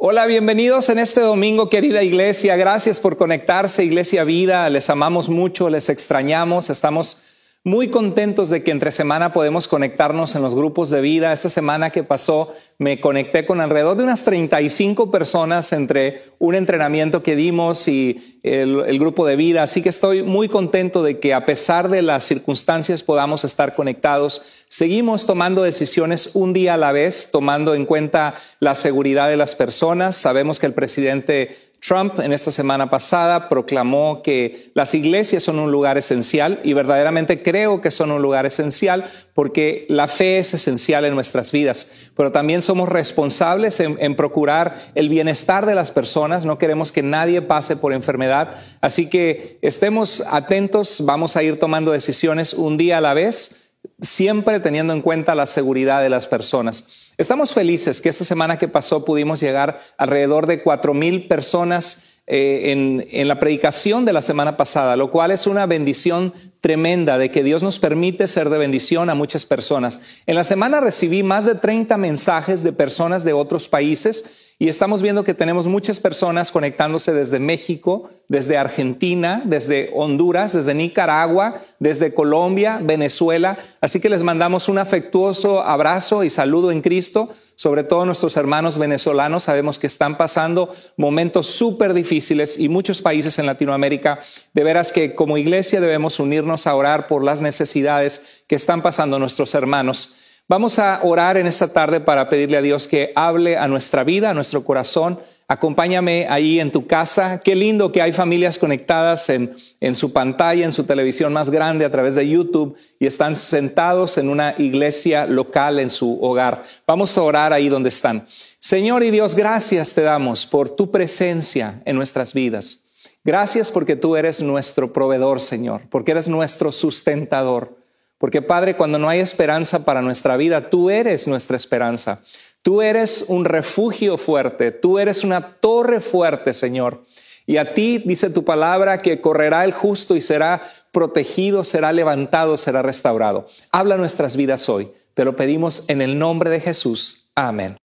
Hola, bienvenidos en este domingo, querida iglesia. Gracias por conectarse, Iglesia Vida. Les amamos mucho, les extrañamos. Estamos muy contentos de que entre semana podemos conectarnos en los grupos de vida. Esta semana que pasó me conecté con alrededor de unas 35 personas entre un entrenamiento que dimos y el grupo de vida. Así que estoy muy contento de que a pesar de las circunstancias podamos estar conectados. Seguimos tomando decisiones un día a la vez, tomando en cuenta la seguridad de las personas. Sabemos que el presidente Trump en esta semana pasada proclamó que las iglesias son un lugar esencial y verdaderamente creo que son un lugar esencial porque la fe es esencial en nuestras vidas, pero también somos responsables en procurar el bienestar de las personas. No queremos que nadie pase por enfermedad, así que estemos atentos, vamos a ir tomando decisiones un día a la vez, siempre teniendo en cuenta la seguridad de las personas. Estamos felices que esta semana que pasó pudimos llegar alrededor de 4,000 personas en la predicación de la semana pasada, lo cual es una bendición tremenda de que Dios nos permite ser de bendición a muchas personas. En la semana recibí más de 30 mensajes de personas de otros países y estamos viendo que tenemos muchas personas conectándose desde México, desde Argentina, desde Honduras, desde Nicaragua, desde Colombia, Venezuela. Así que les mandamos un afectuoso abrazo y saludo en Cristo. Sobre todo nuestros hermanos venezolanos, sabemos que están pasando momentos súper difíciles y muchos países en Latinoamérica. De veras que como iglesia debemos unirnos a orar por las necesidades que están pasando nuestros hermanos. Vamos a orar en esta tarde para pedirle a Dios que hable a nuestra vida, a nuestro corazón. Acompáñame ahí en tu casa. Qué lindo que hay familias conectadas en su pantalla, en su televisión más grande a través de YouTube y están sentados en una iglesia local en su hogar. Vamos a orar ahí donde están. Señor y Dios, gracias te damos por tu presencia en nuestras vidas. Gracias porque tú eres nuestro proveedor, Señor, porque eres nuestro sustentador. Porque, Padre, cuando no hay esperanza para nuestra vida, tú eres nuestra esperanza. Tú eres un refugio fuerte, tú eres una torre fuerte, Señor. Y a ti dice tu palabra que correrá el justo y será protegido, será levantado, será restaurado. Habla nuestras vidas hoy. Te lo pedimos en el nombre de Jesús. Amén.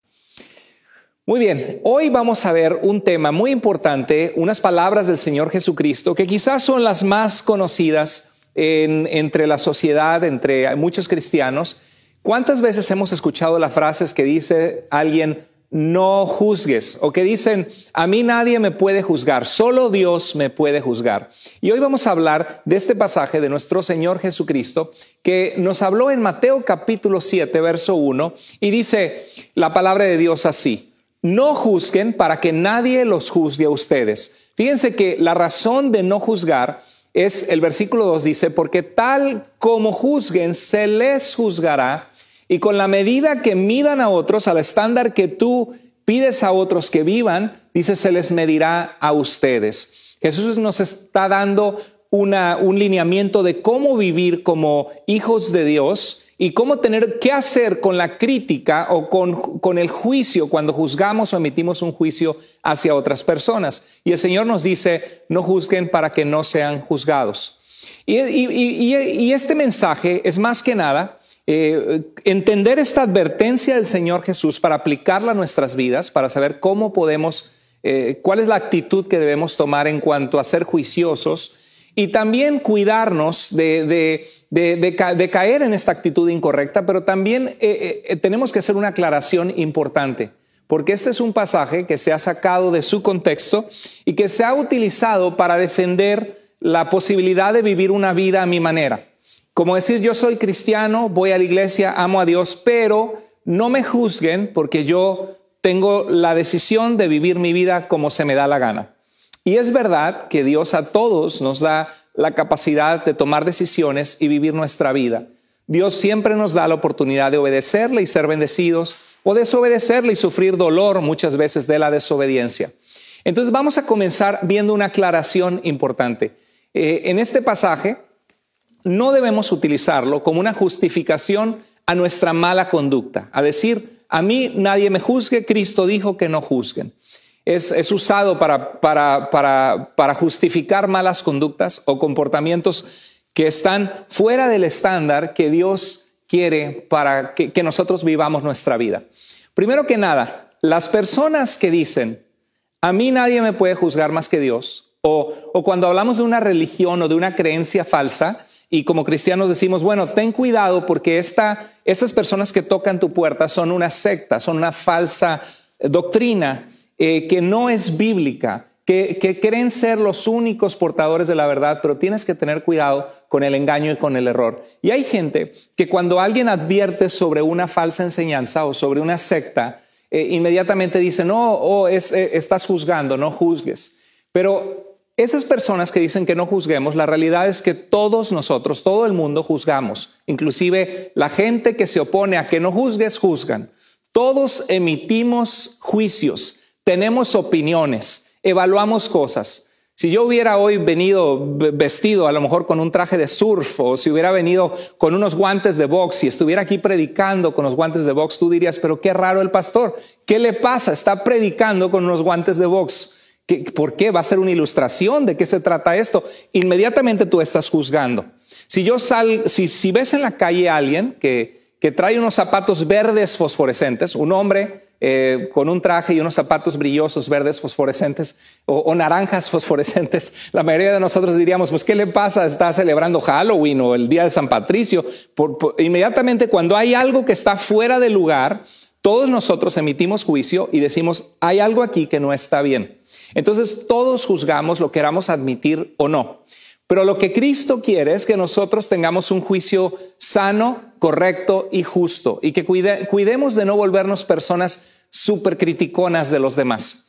Muy bien, hoy vamos a ver un tema muy importante, unas palabras del Señor Jesucristo que quizás son las más conocidas entre la sociedad, entre muchos cristianos. ¿Cuántas veces hemos escuchado las frases que dice alguien, no juzgues? O que dicen, a mí nadie me puede juzgar, solo Dios me puede juzgar. Y hoy vamos a hablar de este pasaje de nuestro Señor Jesucristo, que nos habló en Mateo capítulo 7, verso 1, y dice la palabra de Dios así, no juzguen para que nadie los juzgue a ustedes. Fíjense que la razón de no juzgar es, el versículo 2 dice, porque tal como juzguen, se les juzgará, y con la medida que midan a otros, al estándar que tú pides a otros que vivan, dice, se les medirá a ustedes. Jesús nos está dando un lineamiento de cómo vivir como hijos de Dios y cómo tener qué hacer con la crítica o con el juicio cuando juzgamos o emitimos un juicio hacia otras personas. Y el Señor nos dice, no juzguen para que no sean juzgados. Y este mensaje es más que nada entender esta advertencia del Señor Jesús para aplicarla a nuestras vidas, para saber cómo podemos, cuál es la actitud que debemos tomar en cuanto a ser juiciosos y también cuidarnos de caer en esta actitud incorrecta, pero también tenemos que hacer una aclaración importante, porque este es un pasaje que se ha sacado de su contexto y que se ha utilizado para defender la posibilidad de vivir una vida a mi manera. Como decir, yo soy cristiano, voy a la iglesia, amo a Dios, pero no me juzguen porque yo tengo la decisión de vivir mi vida como se me da la gana. Y es verdad que Dios a todos nos da la capacidad de tomar decisiones y vivir nuestra vida. Dios siempre nos da la oportunidad de obedecerle y ser bendecidos, o desobedecerle y sufrir dolor muchas veces de la desobediencia. Entonces vamos a comenzar viendo una aclaración importante. En este pasaje no debemos utilizarlo como una justificación a nuestra mala conducta, a decir, a mí nadie me juzgue, Cristo dijo que no juzguen. Es usado para justificar malas conductas o comportamientos que están fuera del estándar que Dios quiere para que nosotros vivamos nuestra vida. Primero que nada, las personas que dicen, a mí nadie me puede juzgar más que Dios, o cuando hablamos de una religión o de una creencia falsa, y como cristianos decimos, bueno, ten cuidado porque esas personas que tocan tu puerta son una secta, son una falsa doctrina que no es bíblica, que creen ser los únicos portadores de la verdad, pero tienes que tener cuidado con el engaño y con el error. Y hay gente que cuando alguien advierte sobre una falsa enseñanza o sobre una secta, inmediatamente dice, no, estás juzgando, no juzgues. Pero esas personas que dicen que no juzguemos, la realidad es que todos nosotros, todo el mundo juzgamos. Inclusive la gente que se opone a que no juzgues, juzgan. Todos emitimos juicios, tenemos opiniones, evaluamos cosas. Si yo hubiera hoy venido vestido a lo mejor con un traje de surf, o si hubiera venido con unos guantes de box y estuviera aquí predicando con los guantes de box, tú dirías, pero qué raro el pastor. ¿Qué le pasa? Está predicando con unos guantes de box. ¿Por qué? ¿Va a ser una ilustración? ¿De qué se trata esto? Inmediatamente tú estás juzgando. Si ves en la calle a alguien que trae unos zapatos verdes fosforescentes, un hombre con un traje y unos zapatos brillosos verdes fosforescentes o naranjas fosforescentes, la mayoría de nosotros diríamos, pues ¿qué le pasa? Está celebrando Halloween o el día de San Patricio. Inmediatamente cuando hay algo que está fuera de lugar, todos nosotros emitimos juicio y decimos, hay algo aquí que no está bien. Entonces todos juzgamos, lo queramos admitir o no. Pero lo que Cristo quiere es que nosotros tengamos un juicio sano, correcto y justo, y que cuidemos de no volvernos personas súper criticonas de los demás.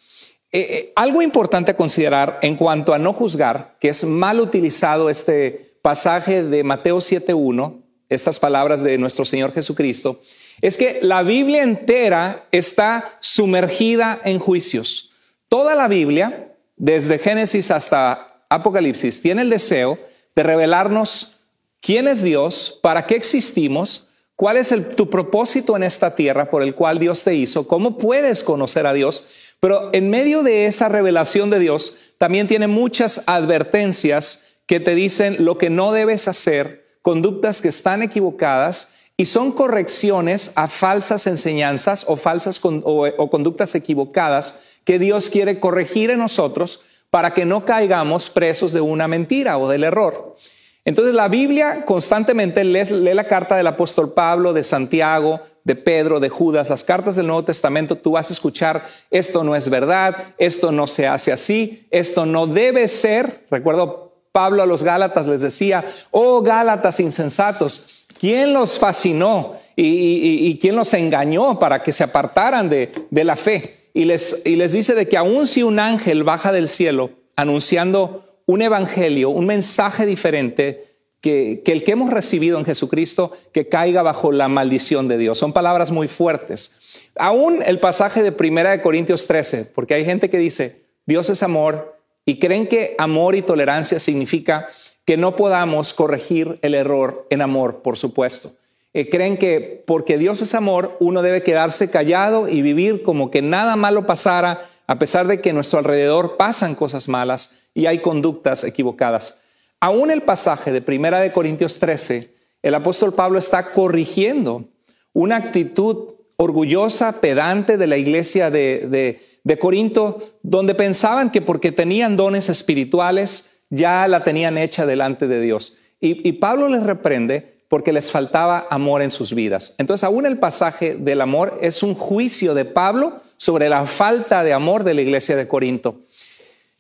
Algo importante a considerar en cuanto a no juzgar, que es mal utilizado este pasaje de Mateo 7:1, estas palabras de nuestro Señor Jesucristo, es que la Biblia entera está sumergida en juicios. Toda la Biblia, desde Génesis hasta Apocalipsis, tiene el deseo de revelarnos quién es Dios, para qué existimos, cuál es tu propósito en esta tierra por el cual Dios te hizo, cómo puedes conocer a Dios. Pero en medio de esa revelación de Dios, también tiene muchas advertencias que te dicen lo que no debes hacer, conductas que están equivocadas, y son correcciones a falsas enseñanzas o conductas equivocadas que Dios quiere corregir en nosotros para que no caigamos presos de una mentira o del error. Entonces la Biblia constantemente lee la carta del apóstol Pablo, de Santiago, de Pedro, de Judas, las cartas del Nuevo Testamento. Tú vas a escuchar, esto no es verdad, esto no se hace así, esto no debe ser. Recuerdo Pablo a los Gálatas les decía, oh Gálatas insensatos, ¿quién los fascinó y quién los engañó para que se apartaran de la fe? Y les dice de que aun si un ángel baja del cielo anunciando un evangelio, un mensaje diferente que el que hemos recibido en Jesucristo, que caiga bajo la maldición de Dios. Son palabras muy fuertes. Aún el pasaje de 1 Corintios 13, porque hay gente que dice, Dios es amor, y creen que amor y tolerancia significa que no podamos corregir el error en amor, por supuesto. Creen que porque Dios es amor, uno debe quedarse callado y vivir como que nada malo pasara, a pesar de que a nuestro alrededor pasan cosas malas y hay conductas equivocadas. Aún el pasaje de 1 Corintios 13, el apóstol Pablo está corrigiendo una actitud orgullosa, pedante de la iglesia de Corinto, donde pensaban que porque tenían dones espirituales ya la tenían hecha delante de Dios. Y Pablo les reprende porque les faltaba amor en sus vidas. Entonces, aún el pasaje del amor es un juicio de Pablo sobre la falta de amor de la iglesia de Corinto.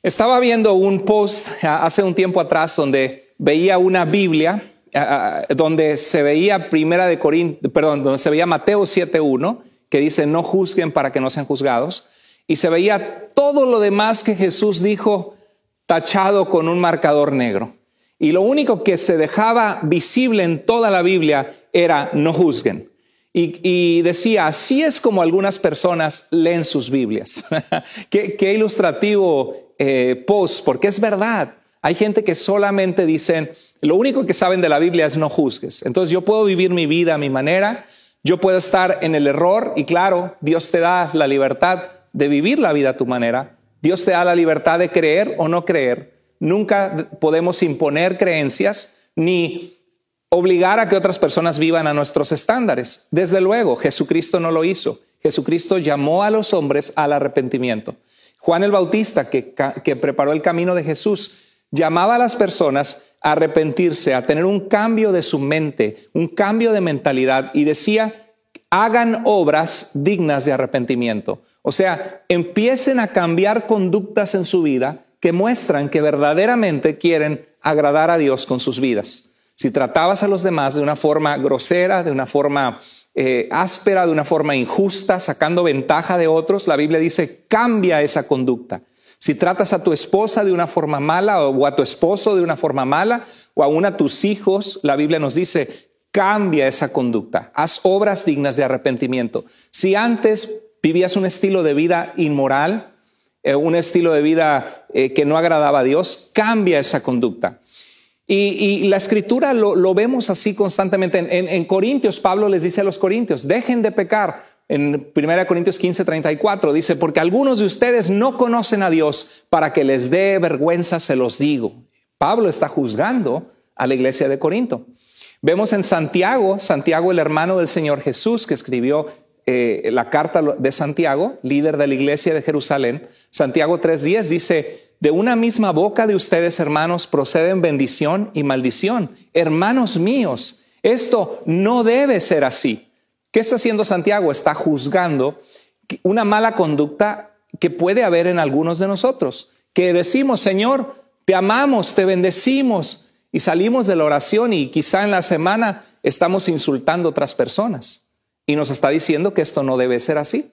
Estaba viendo un post hace un tiempo atrás donde veía una Biblia, donde se veía donde se veía Mateo 7:1, que dice, no juzguen para que no sean juzgados. Y se veía todo lo demás que Jesús dijo tachado con un marcador negro. Y lo único que se dejaba visible en toda la Biblia era no juzguen. Y decía, así es como algunas personas leen sus Biblias. Qué ilustrativo post, porque es verdad. Hay gente que solamente dicen, lo único que saben de la Biblia es no juzgues. Entonces yo puedo vivir mi vida a mi manera, yo puedo estar en el error y claro, Dios te da la libertad de vivir la vida a tu manera. Dios te da la libertad de creer o no creer. Nunca podemos imponer creencias ni obligar a que otras personas vivan a nuestros estándares. Desde luego, Jesucristo no lo hizo. Jesucristo llamó a los hombres al arrepentimiento. Juan el Bautista, que preparó el camino de Jesús, llamaba a las personas a arrepentirse, a tener un cambio de su mente, un cambio de mentalidad, y decía: hagan obras dignas de arrepentimiento. O sea, empiecen a cambiar conductas en su vida que muestran que verdaderamente quieren agradar a Dios con sus vidas. Si tratabas a los demás de una forma grosera, de una forma áspera, de una forma injusta, sacando ventaja de otros, la Biblia dice: cambia esa conducta. Si tratas a tu esposa de una forma mala, o a tu esposo de una forma mala, o aún a tus hijos, la Biblia nos dice: cambia esa conducta, haz obras dignas de arrepentimiento. Si antes vivías un estilo de vida inmoral, un estilo de vida que no agradaba a Dios, cambia esa conducta. Y la Escritura lo vemos así constantemente. En Corintios, Pablo les dice a los corintios: dejen de pecar. En 1 Corintios 15:34 dice: porque algunos de ustedes no conocen a Dios, para que les dé vergüenza se los digo. Pablo está juzgando a la iglesia de Corinto. Vemos en Santiago, el hermano del Señor Jesús, que escribió la carta de Santiago, líder de la iglesia de Jerusalén. Santiago 3:10 dice: de una misma boca de ustedes, hermanos, proceden bendición y maldición. Hermanos míos, esto no debe ser así. ¿Qué está haciendo Santiago? Está juzgando una mala conducta que puede haber en algunos de nosotros, que decimos: Señor, te amamos, te bendecimos, y salimos de la oración y quizá en la semana estamos insultando a otras personas, y nos está diciendo que esto no debe ser así.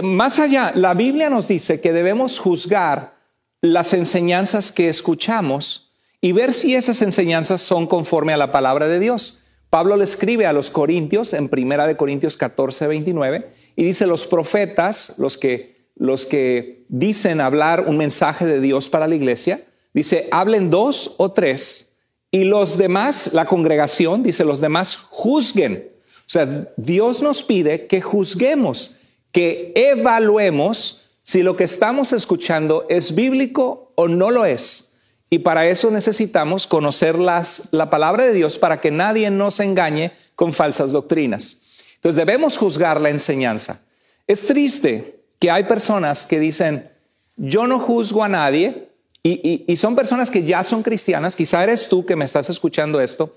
Más allá, la Biblia nos dice que debemos juzgar las enseñanzas que escuchamos y ver si esas enseñanzas son conforme a la palabra de Dios. Pablo le escribe a los corintios en 1 Corintios 14:29 y dice: los profetas, los que dicen hablar un mensaje de Dios para la iglesia, dice: hablen 2 o 3, y los demás, la congregación, dice, los demás juzguen. O sea, Dios nos pide que juzguemos, que evaluemos si lo que estamos escuchando es bíblico o no lo es. Y para eso necesitamos conocer la palabra de Dios, para que nadie nos engañe con falsas doctrinas. Entonces debemos juzgar la enseñanza. Es triste que hay personas que dicen: yo no juzgo a nadie, y son personas que ya son cristianas. Quizá eres tú que me estás escuchando esto,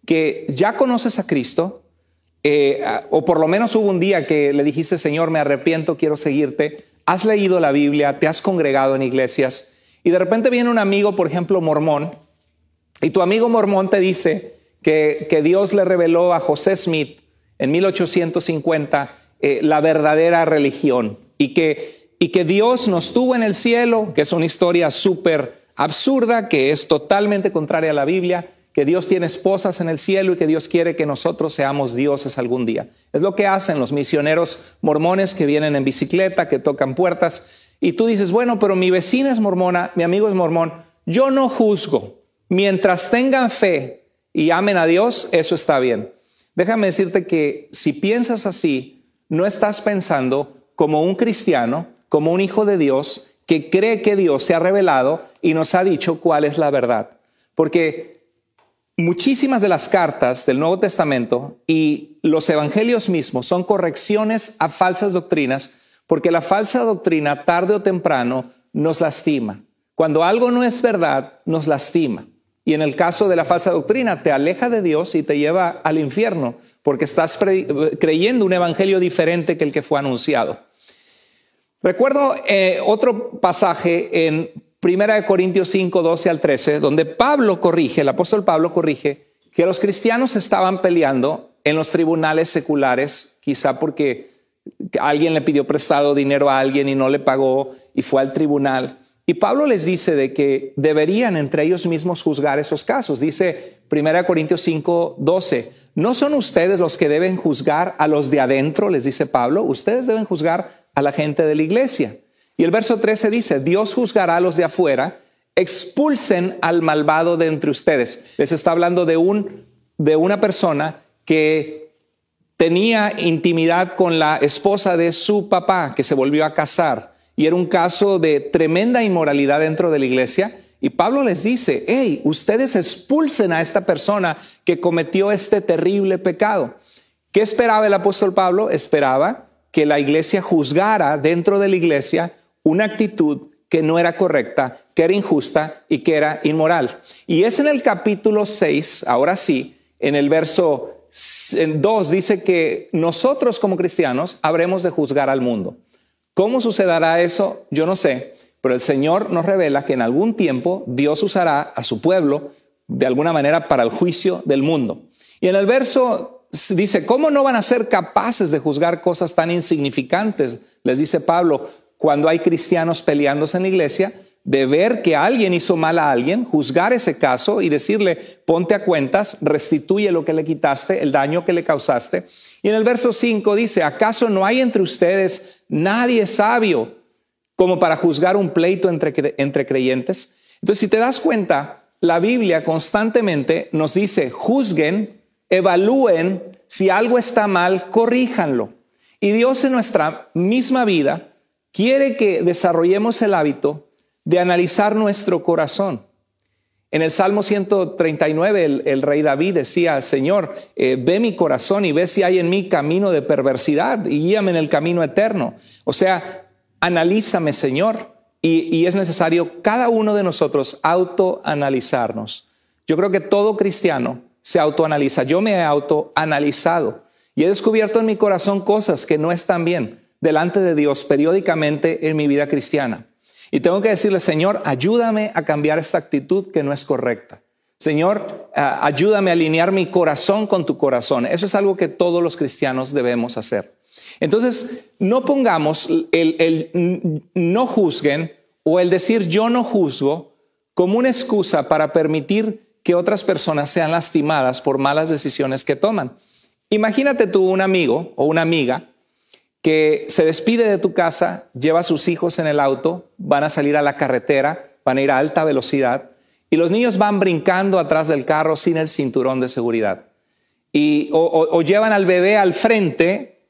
que ya conoces a Cristo, o por lo menos hubo un día que le dijiste: Señor, me arrepiento, quiero seguirte. Has leído la Biblia, te has congregado en iglesias, y de repente viene un amigo, por ejemplo, mormón, y tu amigo mormón te dice que Dios le reveló a José Smith en 1850 la verdadera religión, y que Dios nos tuvo en el cielo, que es una historia súper absurda, que es totalmente contraria a la Biblia, que Dios tiene esposas en el cielo y que Dios quiere que nosotros seamos dioses algún día. Es lo que hacen los misioneros mormones que vienen en bicicleta, que tocan puertas. Y tú dices: bueno, pero mi vecina es mormona, mi amigo es mormón. Yo no juzgo. Mientras tengan fe y amen a Dios, eso está bien. Déjame decirte que si piensas así, no estás pensando como un cristiano, como un hijo de Dios que cree que Dios se ha revelado y nos ha dicho cuál es la verdad. Porque muchísimas de las cartas del Nuevo Testamento y los evangelios mismos son correcciones a falsas doctrinas, porque la falsa doctrina tarde o temprano nos lastima. Cuando algo no es verdad, nos lastima. Y en el caso de la falsa doctrina, te aleja de Dios y te lleva al infierno, porque estás creyendo un evangelio diferente que el que fue anunciado. Recuerdo otro pasaje en 1 Corintios 5, 12 al 13, donde el apóstol Pablo corrige que los cristianos estaban peleando en los tribunales seculares, quizá porque alguien le pidió prestado dinero a alguien y no le pagó y fue al tribunal. Y Pablo les dice de que deberían entre ellos mismos juzgar esos casos. Dice 1 Corintios 5, 12, ¿no son ustedes los que deben juzgar a los de adentro? Les dice Pablo, ustedes deben juzgar a la gente de la iglesia. Y el verso 13 dice: Dios juzgará a los de afuera, expulsen al malvado de entre ustedes. Les está hablando de una persona que tenía intimidad con la esposa de su papá, que se volvió a casar, y era un caso de tremenda inmoralidad dentro de la iglesia. Y Pablo les dice: hey, ustedes expulsen a esta persona que cometió este terrible pecado. ¿Qué esperaba el apóstol Pablo? Esperaba que la iglesia juzgara dentro de la iglesia una actitud que no era correcta, que era injusta y que era inmoral. Y es en el capítulo 6, ahora sí, en el verso 2 dice que nosotros como cristianos habremos de juzgar al mundo. ¿Cómo sucederá eso? Yo no sé, pero el Señor nos revela que en algún tiempo Dios usará a su pueblo de alguna manera para el juicio del mundo. Y en el verso dice, ¿cómo no van a ser capaces de juzgar cosas tan insignificantes? Les dice Pablo, cuando hay cristianos peleándose en la iglesia, de ver que alguien hizo mal a alguien, juzgar ese caso y decirle, ponte a cuentas, restituye lo que le quitaste, el daño que le causaste. Y en el verso 5 dice, ¿acaso no hay entre ustedes nadie sabio como para juzgar un pleito entre creyentes? Entonces, si te das cuenta, la Biblia constantemente nos dice, juzguen, evalúen, si algo está mal, corríjanlo. Y Dios en nuestra misma vida quiere que desarrollemos el hábito de analizar nuestro corazón. En el Salmo 139, el rey David decía, Señor, ve mi corazón y ve si hay en mí camino de perversidad y guíame en el camino eterno. O sea, analízame, Señor. Y es necesario cada uno de nosotros autoanalizarnos. Yo creo que todo cristiano se autoanaliza. Yo me he autoanalizado y he descubierto en mi corazón cosas que no están bien delante de Dios periódicamente en mi vida cristiana. Y tengo que decirle, Señor, ayúdame a cambiar esta actitud que no es correcta. Señor, ayúdame a alinear mi corazón con tu corazón. Eso es algo que todos los cristianos debemos hacer. Entonces, no pongamos el no juzguen o el decir yo no juzgo como una excusa para permitir que otras personas sean lastimadas por malas decisiones que toman. Imagínate tú un amigo o una amiga que se despide de tu casa, lleva a sus hijos en el auto, van a salir a la carretera, van a ir a alta velocidad y los niños van brincando atrás del carro sin el cinturón de seguridad. O llevan al bebé al frente,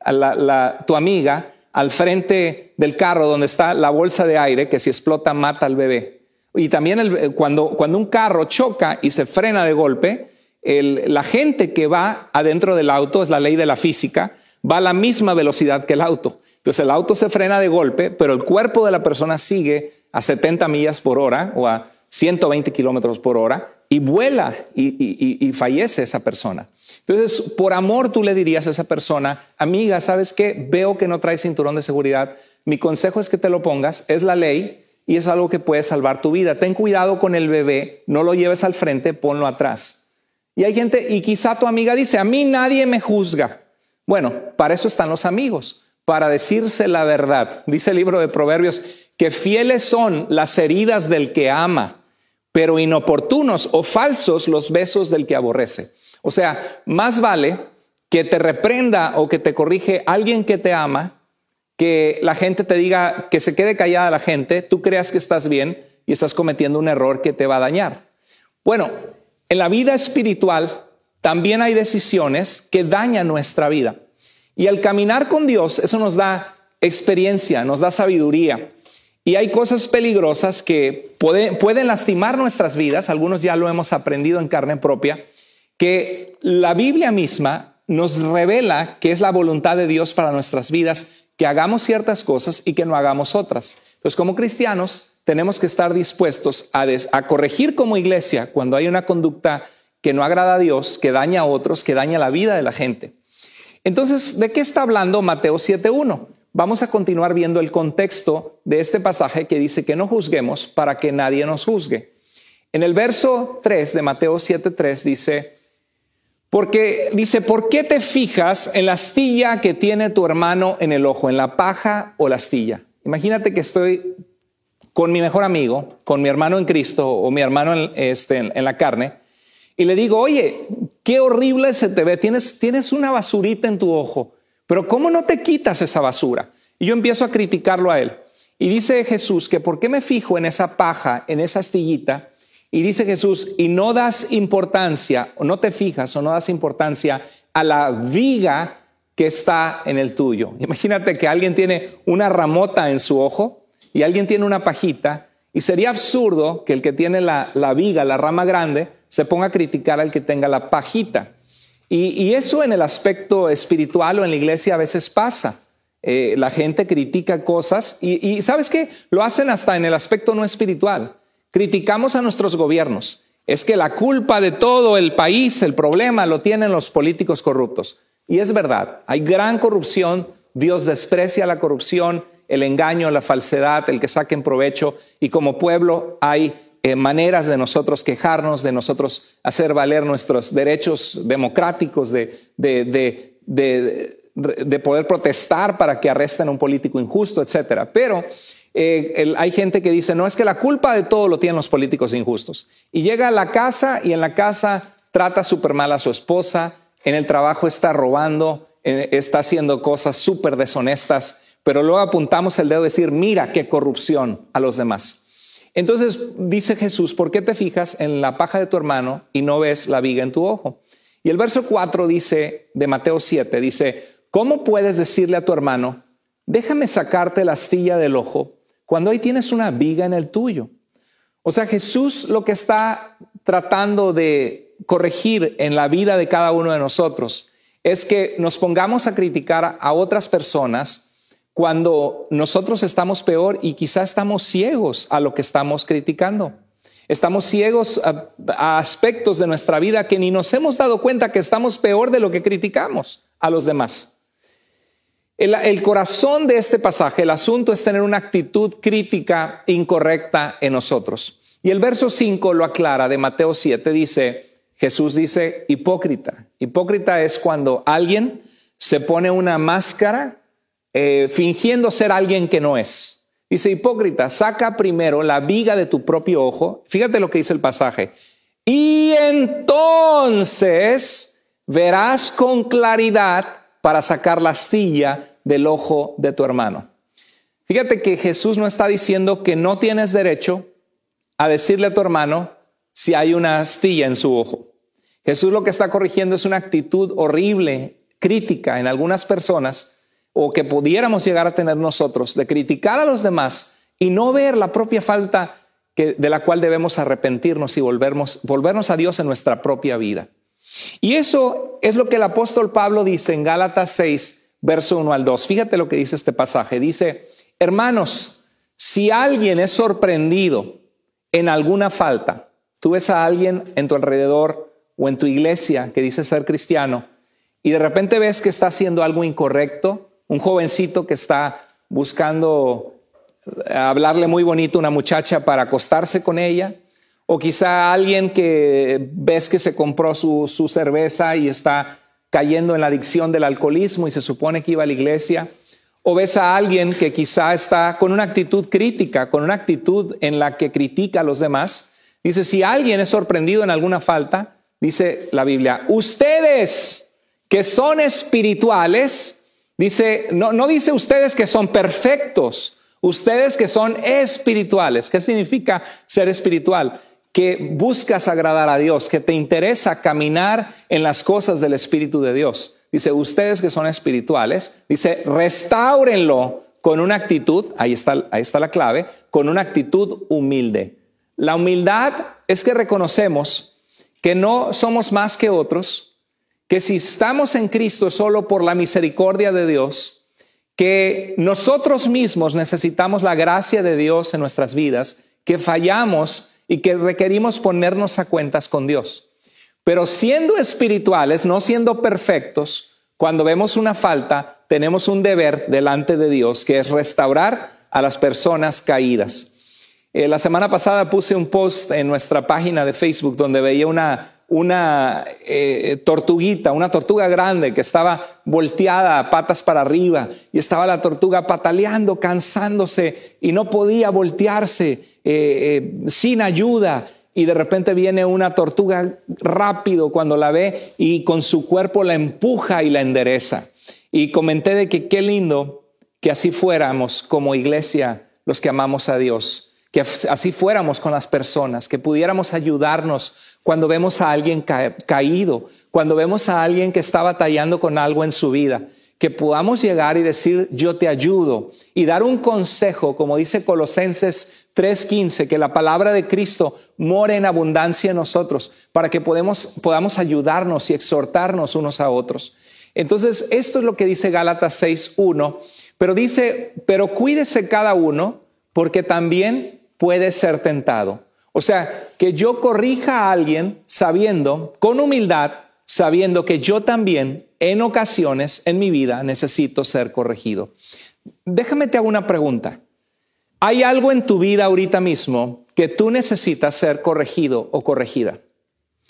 tu amiga, al frente del carro donde está la bolsa de aire que si explota mata al bebé. Y también cuando un carro choca y se frena de golpe, la gente que va adentro del auto, es la ley de la física, va a la misma velocidad que el auto. Entonces el auto se frena de golpe, pero el cuerpo de la persona sigue a 70 millas por hora o a 120 kilómetros por hora y vuela y fallece esa persona. Entonces, por amor tú le dirías a esa persona, amiga, ¿sabes qué? Veo que no traes cinturón de seguridad. Mi consejo es que te lo pongas, es la ley y es algo que puede salvar tu vida. Ten cuidado con el bebé, no lo lleves al frente, ponlo atrás. Y hay gente, y quizá tu amiga dice, a mí nadie me juzga. Bueno, para eso están los amigos, para decirse la verdad. Dice el libro de Proverbios que fieles son las heridas del que ama, pero inoportunos o falsos los besos del que aborrece. O sea, más vale que te reprenda o que te corrige alguien que te ama, que la gente te diga, que se quede callada la gente, tú creas que estás bien y estás cometiendo un error que te va a dañar. Bueno, en la vida espiritual también hay decisiones que dañan nuestra vida. Y al caminar con Dios, eso nos da experiencia, nos da sabiduría. Y hay cosas peligrosas que pueden lastimar nuestras vidas. Algunos ya lo hemos aprendido en carne propia, que la Biblia misma nos revela que es la voluntad de Dios para nuestras vidas, que hagamos ciertas cosas y que no hagamos otras. Entonces, como cristianos, tenemos que estar dispuestos a corregir como iglesia cuando hay una conducta que no agrada a Dios, que daña a otros, que daña la vida de la gente. Entonces, ¿de qué está hablando Mateo 7:1? Vamos a continuar viendo el contexto de este pasaje que dice que no juzguemos para que nadie nos juzgue. En el verso 3 de Mateo 7:3 dice, ¿por qué te fijas en la astilla que tiene tu hermano en el ojo, en la paja o la astilla? Imagínate que estoy con mi mejor amigo, con mi hermano en Cristo o mi hermano en la carne, y le digo, oye, qué horrible se te ve, tienes una basurita en tu ojo, pero ¿cómo no te quitas esa basura? Y yo empiezo a criticarlo a él. Y dice Jesús que ¿por qué me fijo en esa paja, en esa astillita? Y dice Jesús, y no das importancia, o no te fijas o no das importancia a la viga que está en el tuyo. Imagínate que alguien tiene una ramota en su ojo y alguien tiene una pajita, y sería absurdo que el que tiene la viga, la rama grande, se ponga a criticar al que tenga la pajita. Y eso en el aspecto espiritual o en la iglesia a veces pasa. La gente critica cosas y ¿sabes qué? Lo hacen hasta en el aspecto no espiritual. Criticamos a nuestros gobiernos. Es que la culpa de todo el país, el problema, lo tienen los políticos corruptos. Y es verdad, hay gran corrupción. Dios desprecia la corrupción, el engaño, la falsedad, el que saquen provecho. Y como pueblo hay maneras de nosotros quejarnos, de nosotros hacer valer nuestros derechos democráticos, de poder protestar para que arresten a un político injusto, etcétera. Pero hay gente que dice, no, es que la culpa de todo lo tienen los políticos injustos. Y llega a la casa y en la casa trata súper mal a su esposa, en el trabajo está robando, está haciendo cosas súper deshonestas, pero luego apuntamos el dedo y decir, mira qué corrupción a los demás. Entonces dice Jesús, ¿por qué te fijas en la paja de tu hermano y no ves la viga en tu ojo? Y el verso 4 dice, de Mateo 7, dice, ¿cómo puedes decirle a tu hermano, déjame sacarte la astilla del ojo, cuando ahí tienes una viga en el tuyo? O sea, Jesús lo que está tratando de corregir en la vida de cada uno de nosotros es que nos pongamos a criticar a otras personas cuando nosotros estamos peor y quizás estamos ciegos a lo que estamos criticando. Estamos ciegos a aspectos de nuestra vida que ni nos hemos dado cuenta que estamos peor de lo que criticamos a los demás. El corazón de este pasaje, el asunto es tener una actitud crítica incorrecta en nosotros. Y el verso 5 lo aclara de Mateo 7, Jesús dice hipócrita. Hipócrita es cuando alguien se pone una máscara fingiendo ser alguien que no es. Dice hipócrita, saca primero la viga de tu propio ojo. Fíjate lo que dice el pasaje. Y entonces verás con claridad para sacar la astilla del ojo de tu hermano. Fíjate que Jesús no está diciendo que no tienes derecho a decirle a tu hermano si hay una astilla en su ojo. Jesús lo que está corrigiendo es una actitud horrible, crítica en algunas personas, o que pudiéramos llegar a tener nosotros, de criticar a los demás y no ver la propia falta de la cual debemos arrepentirnos y volvernos a Dios en nuestra propia vida. Y eso es lo que el apóstol Pablo dice en Gálatas 6, verso 1 al 2. Fíjate lo que dice este pasaje. Dice, hermanos, si alguien es sorprendido en alguna falta, tú ves a alguien en tu alrededor o en tu iglesia que dice ser cristiano y de repente ves que está haciendo algo incorrecto, un jovencito que está buscando hablarle muy bonito a una muchacha para acostarse con ella, o quizá alguien que ves que se compró su cerveza y está cayendo en la adicción del alcoholismo y se supone que iba a la iglesia, o ves a alguien que quizá está con una actitud crítica, con una actitud en la que critica a los demás. Dice, si alguien es sorprendido en alguna falta, dice la Biblia, ustedes que son espirituales, dice, no dice ustedes que son perfectos, ustedes que son espirituales. ¿Qué significa ser espiritual? Que buscas agradar a Dios, que te interesa caminar en las cosas del Espíritu de Dios. Dice, ustedes que son espirituales, dice, restáurenlo con una actitud, ahí está la clave, con una actitud humilde. La humildad es que reconocemos que no somos más que otros, que si estamos en Cristo es solo por la misericordia de Dios, que nosotros mismos necesitamos la gracia de Dios en nuestras vidas, que fallamos y que requerimos ponernos a cuentas con Dios. Pero siendo espirituales, no siendo perfectos, cuando vemos una falta, tenemos un deber delante de Dios, que es restaurar a las personas caídas. La semana pasada puse un post en nuestra página de Facebook donde veía una tortuguita, una tortuga grande que estaba volteada, patas para arriba, y estaba la tortuga pataleando, cansándose y no podía voltearse sin ayuda. Y de repente viene una tortuga rápido cuando la ve y con su cuerpo la empuja y la endereza. Y comenté de que qué lindo que así fuéramos como iglesia los que amamos a Dios, que así fuéramos con las personas, que pudiéramos ayudarnos cuando vemos a alguien caído, cuando vemos a alguien que está batallando con algo en su vida, que podamos llegar y decir yo te ayudo y dar un consejo, como dice Colosenses 3:15, que la palabra de Cristo more en abundancia en nosotros para que podamos ayudarnos y exhortarnos unos a otros. Entonces, esto es lo que dice Gálatas 6:1, Pero dice, pero cuídese cada uno porque también puede ser tentado. O sea, que yo corrija a alguien sabiendo, con humildad, sabiendo que yo también en ocasiones en mi vida necesito ser corregido. Déjame te hago una pregunta. ¿Hay algo en tu vida ahorita mismo que tú necesitas ser corregido o corregida?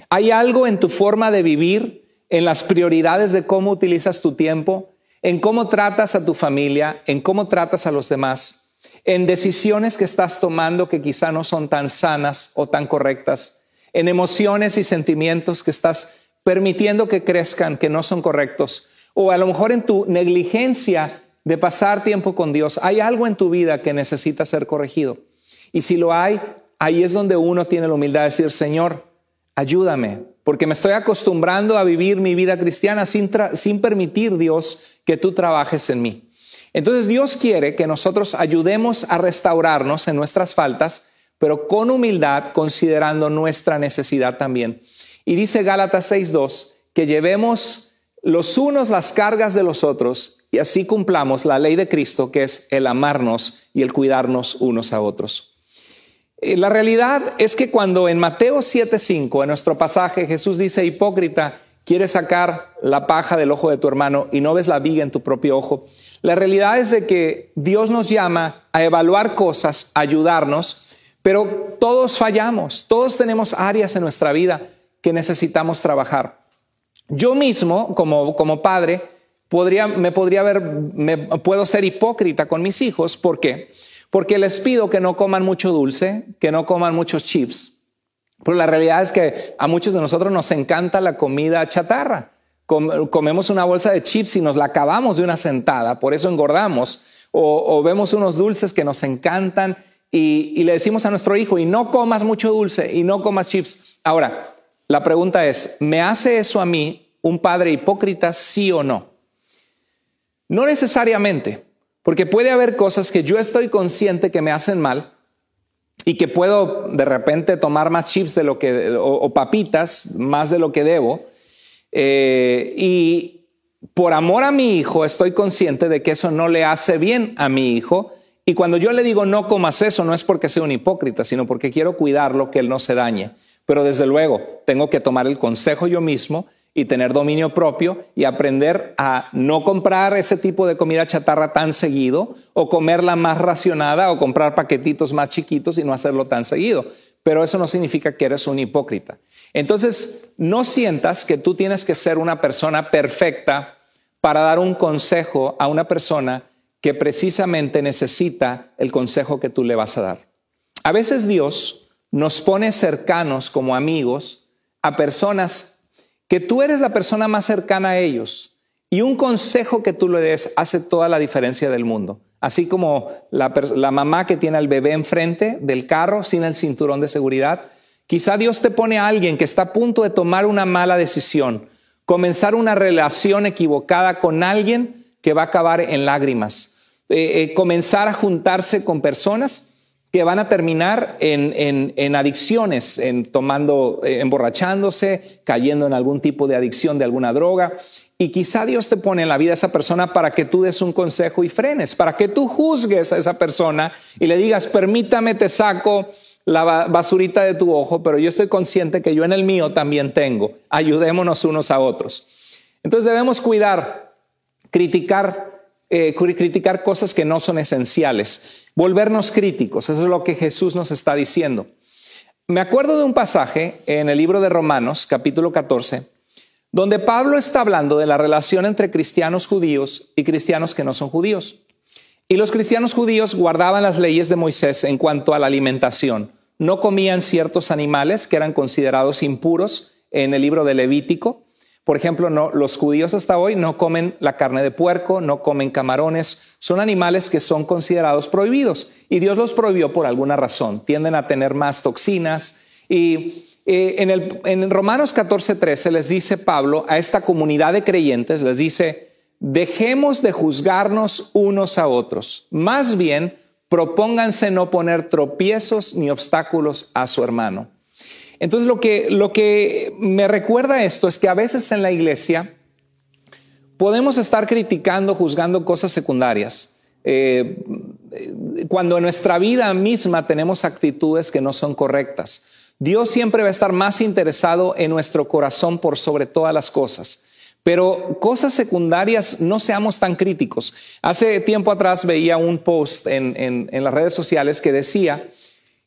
¿Hay algo en tu forma de vivir, en las prioridades de cómo utilizas tu tiempo, en cómo tratas a tu familia, en cómo tratas a los demás, en decisiones que estás tomando que quizá no son tan sanas o tan correctas, en emociones y sentimientos que estás permitiendo que crezcan, que no son correctos, o a lo mejor en tu negligencia de pasar tiempo con Dios? ¿Hay algo en tu vida que necesita ser corregido? Y si lo hay, ahí es donde uno tiene la humildad de decir, Señor, ayúdame, porque me estoy acostumbrando a vivir mi vida cristiana sin permitir, Dios, que tú trabajes en mí. Entonces Dios quiere que nosotros ayudemos a restaurarnos en nuestras faltas, pero con humildad, considerando nuestra necesidad también. Y dice Gálatas 6:2, que llevemos los unos las cargas de los otros y así cumplamos la ley de Cristo, que es el amarnos y el cuidarnos unos a otros. La realidad es que cuando en Mateo 7:5, en nuestro pasaje, Jesús dice, hipócrita, quieres sacar la paja del ojo de tu hermano y no ves la viga en tu propio ojo. La realidad es de que Dios nos llama a evaluar cosas, a ayudarnos, pero todos fallamos, todos tenemos áreas en nuestra vida que necesitamos trabajar. Yo mismo, como padre, puedo ser hipócrita con mis hijos. ¿Por qué? Porque les pido que no coman mucho dulce, que no coman muchos chips. Pero la realidad es que a muchos de nosotros nos encanta la comida chatarra. Comemos una bolsa de chips y nos la acabamos de una sentada, por eso engordamos. O vemos unos dulces que nos encantan y le decimos a nuestro hijo, y no comas mucho dulce y no comas chips. Ahora, la pregunta es, ¿me hace eso a mí un padre hipócrita, sí o no? No necesariamente, porque puede haber cosas que yo estoy consciente que me hacen mal y que puedo de repente tomar más chips o papitas más de lo que debo. Y por amor a mi hijo estoy consciente de que eso no le hace bien a mi hijo. Y cuando yo le digo no comas eso, no es porque sea un hipócrita, sino porque quiero cuidarlo, que él no se dañe. Pero desde luego tengo que tomar el consejo yo mismo y tener dominio propio y aprender a no comprar ese tipo de comida chatarra tan seguido, o comerla más racionada, o comprar paquetitos más chiquitos y no hacerlo tan seguido. Pero eso no significa que eres un hipócrita. Entonces, no sientas que tú tienes que ser una persona perfecta para dar un consejo a una persona que precisamente necesita el consejo que tú le vas a dar. A veces Dios nos pone cercanos como amigos a personas que tú eres la persona más cercana a ellos, y un consejo que tú le des hace toda la diferencia del mundo. Así como la mamá que tiene al bebé enfrente del carro sin el cinturón de seguridad, quizá Dios te pone a alguien que está a punto de tomar una mala decisión, comenzar una relación equivocada con alguien que va a acabar en lágrimas, comenzar a juntarse con personas que van a terminar en adicciones, emborrachándose, cayendo en algún tipo de adicción de alguna droga. Y quizá Dios te pone en la vida a esa persona para que tú des un consejo y frenes, para que tú juzgues a esa persona y le digas, permítame, te saco la basurita de tu ojo, pero yo estoy consciente que yo en el mío también tengo. Ayudémonos unos a otros. Entonces debemos cuidar, criticar cosas que no son esenciales, volvernos críticos. Eso es lo que Jesús nos está diciendo. Me acuerdo de un pasaje en el libro de Romanos, capítulo 14, donde Pablo está hablando de la relación entre cristianos judíos y cristianos que no son judíos. Y los cristianos judíos guardaban las leyes de Moisés en cuanto a la alimentación. No comían ciertos animales que eran considerados impuros en el libro de Levítico. Por ejemplo, los judíos hasta hoy no comen la carne de puerco, no comen camarones. Son animales que son considerados prohibidos y Dios los prohibió por alguna razón. Tienden a tener más toxinas. Y en Romanos 14:13 les dice Pablo a esta comunidad de creyentes, les dice, dejemos de juzgarnos unos a otros. Más bien, propónganse no poner tropiezos ni obstáculos a su hermano. Entonces lo que me recuerda esto es que a veces en la iglesia podemos estar criticando, juzgando cosas secundarias, cuando en nuestra vida misma tenemos actitudes que no son correctas. Dios siempre va a estar más interesado en nuestro corazón por sobre todas las cosas. Pero cosas secundarias, no seamos tan críticos. Hace tiempo atrás veía un post en las redes sociales que decía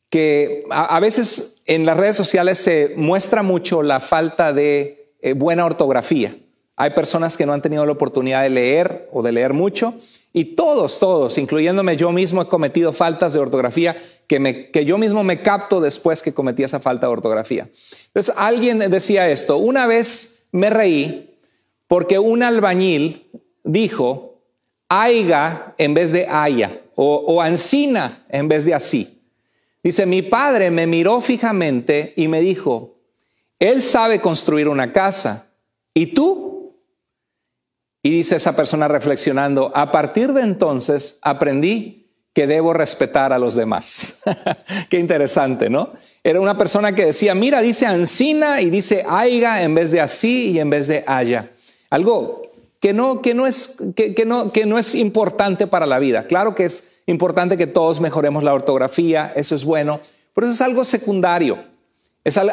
que a veces en las redes sociales se muestra mucho la falta de buena ortografía. Hay personas que no han tenido la oportunidad de leer o de leer mucho, y todos, incluyéndome yo mismo, he cometido faltas de ortografía que yo mismo me capto después que cometí esa falta de ortografía. Entonces alguien decía esto: una vez me reí porque un albañil dijo aiga en vez de haya, o ancina en vez de así. Dice, mi padre me miró fijamente y me dijo, él sabe construir una casa, ¿y tú? Y dice esa persona reflexionando, a partir de entonces aprendí que debo respetar a los demás. Qué interesante, ¿no? Era una persona que decía, mira, dice ancina y dice aiga en vez de así y en vez de haya. Algo que no es importante para la vida. Claro que es importante que todos mejoremos la ortografía, eso es bueno, pero eso es algo secundario.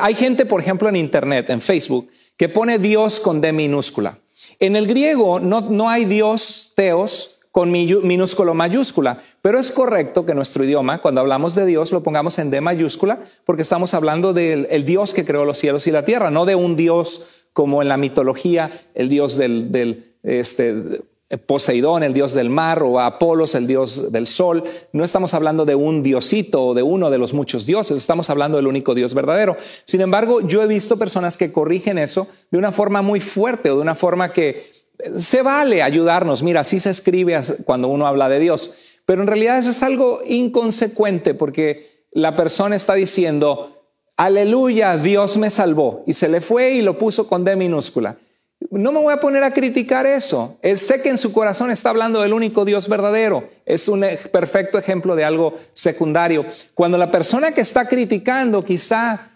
Hay gente, por ejemplo, en internet, en Facebook, que pone Dios con D minúscula. En el griego no hay Dios, teos, con minúsculo mayúscula, pero es correcto que nuestro idioma, cuando hablamos de Dios, lo pongamos en D mayúscula, porque estamos hablando del Dios que creó los cielos y la tierra, no de un Dios como en la mitología, el Dios del Poseidón, el dios del mar, o Apolos, el dios del sol. No estamos hablando de un diosito o de uno de los muchos dioses, estamos hablando del único Dios verdadero. Sin embargo, yo he visto personas que corrigen eso de una forma muy fuerte o de una forma que se vale ayudarnos. Mira, así se escribe cuando uno habla de Dios, pero en realidad eso es algo inconsecuente, porque la persona está diciendo, aleluya, Dios me salvó, y se le fue y lo puso con D minúscula. No me voy a poner a criticar eso. Sé que en su corazón está hablando del único Dios verdadero. Es un perfecto ejemplo de algo secundario. Cuando la persona que está criticando quizá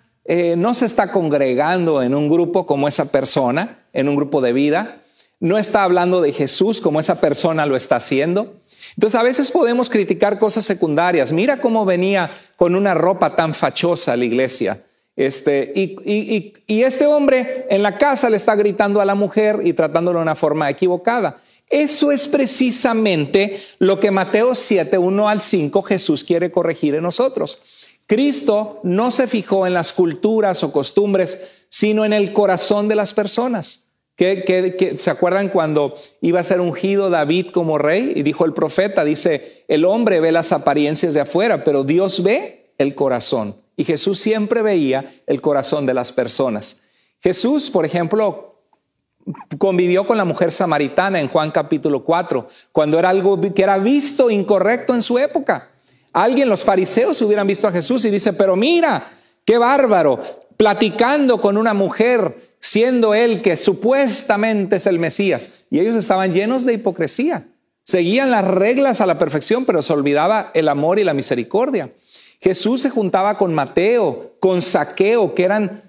no se está congregando en un grupo como esa persona, en un grupo de vida, no está hablando de Jesús como esa persona lo está haciendo. Entonces a veces podemos criticar cosas secundarias. Mira cómo venía con una ropa tan fachosa a la iglesia. Y este hombre en la casa le está gritando a la mujer y tratándolo de una forma equivocada. Eso es precisamente lo que Mateo 7, 1 al 5 Jesús quiere corregir en nosotros. Cristo no se fijó en las culturas o costumbres, sino en el corazón de las personas. ¿Se acuerdan cuando iba a ser ungido David como rey? Y dijo el profeta, dice, el hombre ve las apariencias de afuera, pero Dios ve el corazón. Y Jesús siempre veía el corazón de las personas. Jesús, por ejemplo, convivió con la mujer samaritana en Juan capítulo 4, cuando era algo que era visto incorrecto en su época. Los fariseos hubieran visto a Jesús y dice, pero mira, qué bárbaro, platicando con una mujer, siendo él que supuestamente es el Mesías. Y ellos estaban llenos de hipocresía. Seguían las reglas a la perfección, pero se olvidaba el amor y la misericordia. Jesús se juntaba con Mateo, con Zaqueo, que eran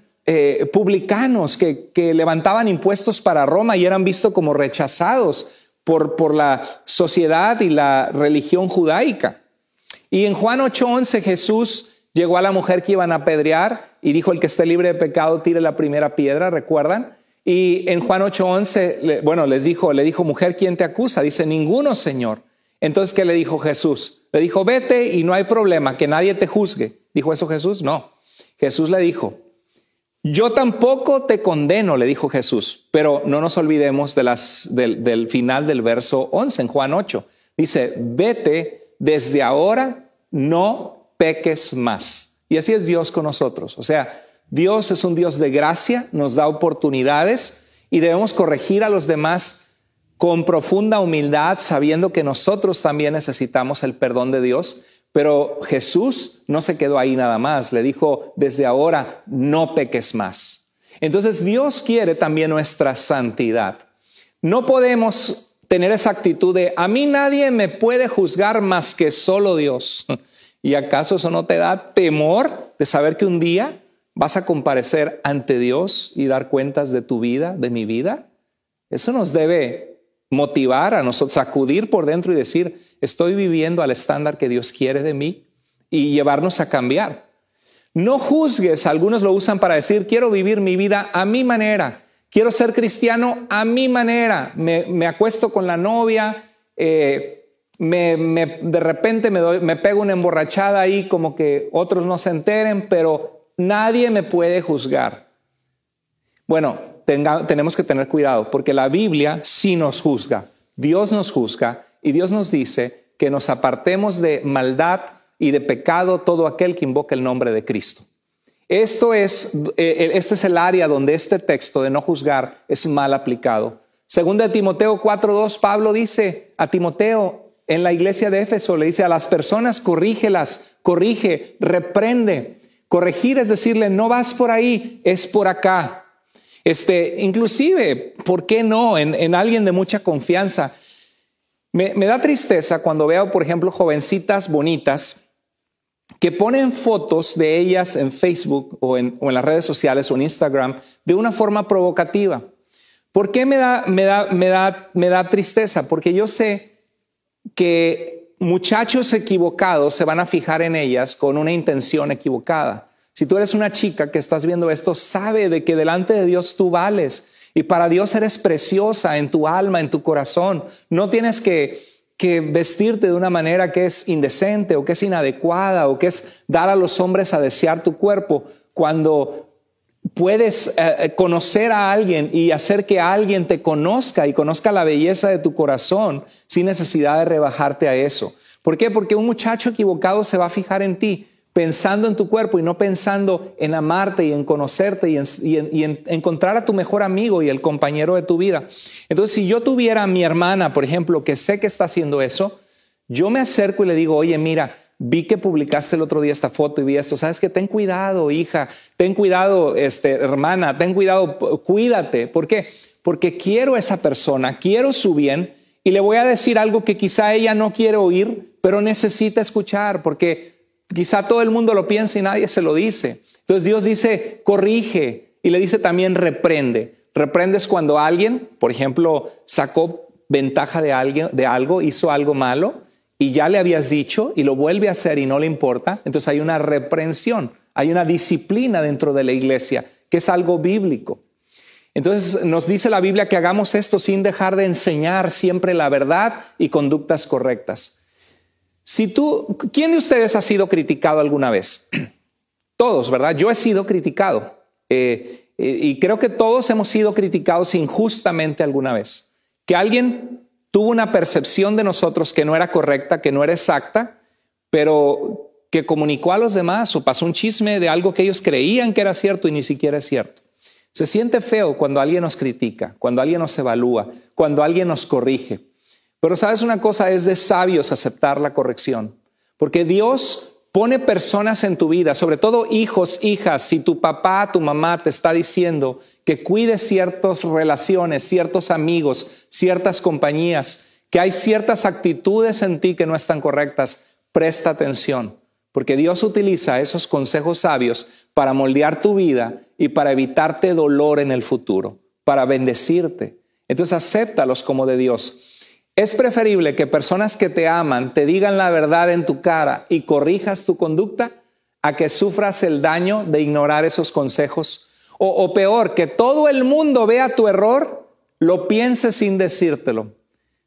publicanos, que levantaban impuestos para Roma y eran vistos como rechazados por la sociedad y la religión judaica. Y en Juan 8:11 Jesús llegó a la mujer que iban a apedrear y dijo, el que esté libre de pecado tire la primera piedra, ¿recuerdan? Y en Juan 8:11, le dijo, mujer, ¿quién te acusa? Dice, ninguno, Señor. Entonces, ¿qué le dijo Jesús? Le dijo, vete y no hay problema, que nadie te juzgue. ¿Dijo eso Jesús? No. Jesús le dijo, yo tampoco te condeno, le dijo Jesús, pero no nos olvidemos del final del verso 11 en Juan 8. Dice, vete, desde ahora no peques más. Y así es Dios con nosotros. O sea, Dios es un Dios de gracia, nos da oportunidades y debemos corregir a los demás con profunda humildad, sabiendo que nosotros también necesitamos el perdón de Dios. Pero Jesús no se quedó ahí nada más. Le dijo, desde ahora no peques más. Entonces Dios quiere también nuestra santidad. No podemos tener esa actitud de, a mí nadie me puede juzgar más que solo Dios. ¿Y acaso eso no te da temor de saber que un día vas a comparecer ante Dios y dar cuentas de tu vida, de mi vida? Eso nos debe motivar a nosotros, sacudir por dentro y decir, estoy viviendo al estándar que Dios quiere de mí, y llevarnos a cambiar. No juzgues, algunos lo usan para decir, quiero vivir mi vida a mi manera, quiero ser cristiano a mi manera, me acuesto con la novia, de repente me pego una emborrachada ahí como que otros no se enteren, pero nadie me puede juzgar. Bueno, tenemos que tener cuidado porque la Biblia sí nos juzga. Dios nos juzga y Dios nos dice que nos apartemos de maldad y de pecado todo aquel que invoque el nombre de Cristo. Este es el área donde este texto de no juzgar es mal aplicado. Segunda de Timoteo 4:2, Pablo dice a Timoteo en la iglesia de Éfeso, le dice a las personas, corrígelas, corrige, reprende. Corregir es decirle, no vas por ahí, es por acá. Inclusive, ¿por qué no? En alguien de mucha confianza. Me da tristeza cuando veo, por ejemplo, jovencitas bonitas que ponen fotos de ellas en Facebook o en las redes sociales o en Instagram de una forma provocativa. ¿Por qué me da tristeza? Porque yo sé que muchachos equivocados se van a fijar en ellas con una intención equivocada. Si tú eres una chica que estás viendo esto, sabe de que delante de Dios tú vales y para Dios eres preciosa en tu alma, en tu corazón. No tienes que vestirte de una manera que es indecente o que es inadecuada o que es dar a los hombres a desear tu cuerpo cuando puedes conocer a alguien y hacer que alguien te conozca y conozca la belleza de tu corazón sin necesidad de rebajarte a eso. ¿Por qué? Porque un muchacho equivocado se va a fijar en ti pensando en tu cuerpo y no pensando en amarte y en conocerte y en encontrar a tu mejor amigo y el compañero de tu vida. Entonces, si yo tuviera a mi hermana, por ejemplo, que sé que está haciendo eso, yo me acerco y le digo, oye, mira, vi que publicaste el otro día esta foto y vi esto. ¿Sabes qué? Ten cuidado, hija. Ten cuidado, hermana. Ten cuidado, cuídate. ¿Por qué? Porque quiero a esa persona, quiero su bien y le voy a decir algo que quizá ella no quiere oír, pero necesita escuchar porque quizá todo el mundo lo piensa y nadie se lo dice. Entonces Dios dice, corrige y le dice también reprende. Reprendes cuando alguien, por ejemplo, sacó ventaja de algo, hizo algo malo y ya le habías dicho y lo vuelve a hacer y no le importa. Entonces hay una reprensión, hay una disciplina dentro de la iglesia que es algo bíblico. Entonces nos dice la Biblia que hagamos esto sin dejar de enseñar siempre la verdad y conductas correctas. ¿Quién de ustedes ha sido criticado alguna vez? Todos, ¿verdad? Yo he sido criticado y creo que todos hemos sido criticados injustamente alguna vez. Que alguien tuvo una percepción de nosotros que no era correcta, que no era exacta, pero que comunicó a los demás o pasó un chisme de algo que ellos creían que era cierto y ni siquiera es cierto. Se siente feo cuando alguien nos critica, cuando alguien nos evalúa, cuando alguien nos corrige. Pero sabes una cosa, es de sabios aceptar la corrección, porque Dios pone personas en tu vida, sobre todo hijos, hijas. Si tu papá, tu mamá te está diciendo que cuides ciertas relaciones, ciertos amigos, ciertas compañías, que hay ciertas actitudes en ti que no están correctas, presta atención, porque Dios utiliza esos consejos sabios para moldear tu vida y para evitarte dolor en el futuro, para bendecirte. Entonces acéptalos como de Dios. Es preferible que personas que te aman te digan la verdad en tu cara y corrijas tu conducta a que sufras el daño de ignorar esos consejos. O peor, que todo el mundo vea tu error, lo piense sin decírtelo.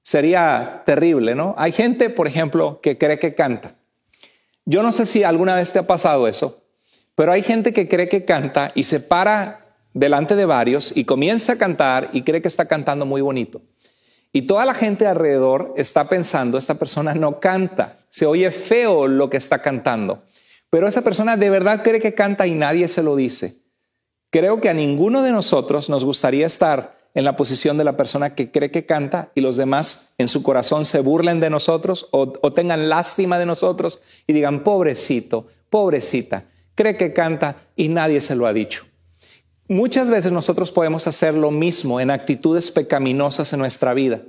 Sería terrible, ¿no? Hay gente, por ejemplo, que cree que canta. Yo no sé si alguna vez te ha pasado eso, pero hay gente que cree que canta y se para delante de varios y comienza a cantar y cree que está cantando muy bonito. Y toda la gente alrededor está pensando, esta persona no canta, se oye feo lo que está cantando. Pero esa persona de verdad cree que canta y nadie se lo dice. Creo que a ninguno de nosotros nos gustaría estar en la posición de la persona que cree que canta y los demás en su corazón se burlen de nosotros o tengan lástima de nosotros y digan, pobrecito, pobrecita, cree que canta y nadie se lo ha dicho. Muchas veces nosotros podemos hacer lo mismo en actitudes pecaminosas en nuestra vida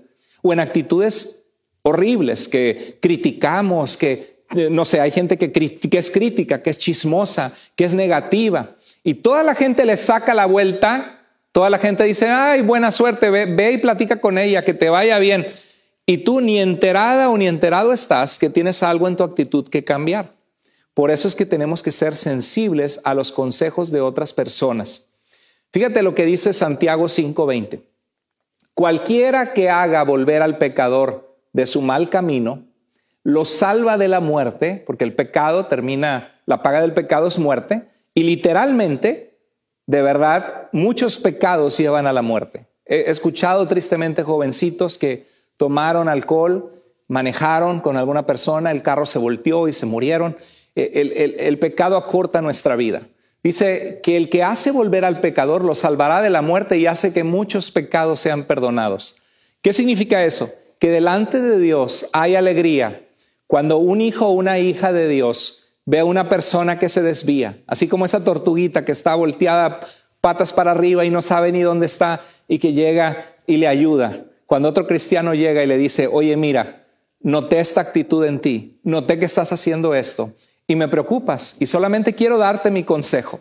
o en actitudes horribles que criticamos, que no sé, hay gente que es crítica, que es chismosa, que es negativa y toda la gente le saca la vuelta, Toda la gente dice, ay, buena suerte, ve y platica con ella, que te vaya bien. Y tú ni enterada o ni enterado estás que tienes algo en tu actitud que cambiar. Por eso es que tenemos que ser sensibles a los consejos de otras personas. Fíjate lo que dice Santiago 5:20. Cualquiera que haga volver al pecador de su mal camino, lo salva de la muerte, porque el pecado termina, la paga del pecado es muerte, y literalmente, de verdad, muchos pecados llevan a la muerte. He escuchado tristemente jovencitos que tomaron alcohol, manejaron con alguna persona, el carro se volteó y se murieron. El pecado acorta nuestra vida. Dice que el que hace volver al pecador lo salvará de la muerte y hace que muchos pecados sean perdonados. ¿Qué significa eso? Que delante de Dios hay alegría cuando un hijo o una hija de Dios ve a una persona que se desvía, así como esa tortuguita que está volteada patas para arriba y no sabe ni dónde está y que llega y le ayuda. Cuando otro cristiano llega y le dice, oye, mira, noté esta actitud en ti, noté que estás haciendo esto y me preocupas y solamente quiero darte mi consejo.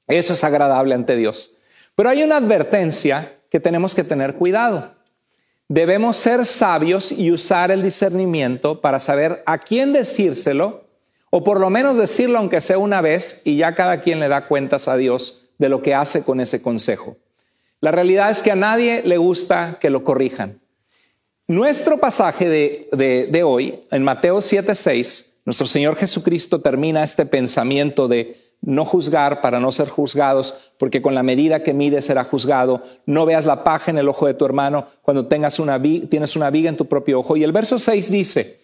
Eso es agradable ante Dios. Pero hay una advertencia que tenemos que tener cuidado. Debemos ser sabios y usar el discernimiento para saber a quién decírselo, o por lo menos decirlo aunque sea una vez, y ya cada quien le da cuentas a Dios de lo que hace con ese consejo. La realidad es que a nadie le gusta que lo corrijan. Nuestro pasaje de hoy, en Mateo 7:6, nuestro Señor Jesucristo termina este pensamiento de no juzgar para no ser juzgados, porque con la medida que mides será juzgado. No veas la paja en el ojo de tu hermano cuando tienes una viga en tu propio ojo. Y el verso 6 dice,